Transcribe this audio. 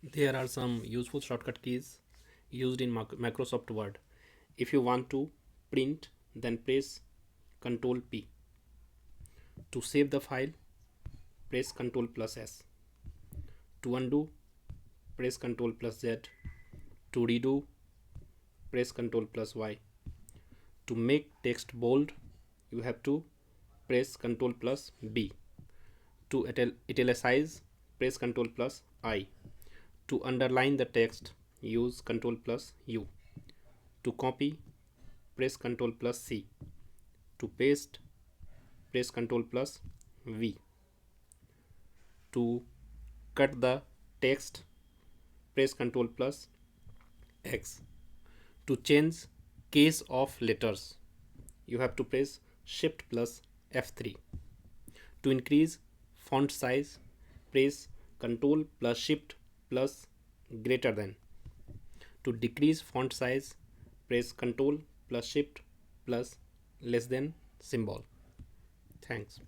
There are some useful shortcut keys used in Microsoft Word. If you want to print, then press Ctrl P. To save the file, press Ctrl plus S. To undo, press Ctrl plus Z. To redo, press Ctrl plus Y. To make text bold, you have to press Ctrl plus B. To italicize, press Ctrl plus I. To underline the text, use Ctrl plus U. To copy, press Ctrl plus C. To paste, press Ctrl plus V. To cut the text, press Ctrl plus X. To change case of letters, you have to press Shift plus F3. To increase font size, press Ctrl plus Shift plus greater than. To decrease font size, press Ctrl plus Shift plus less than symbol. Thanks.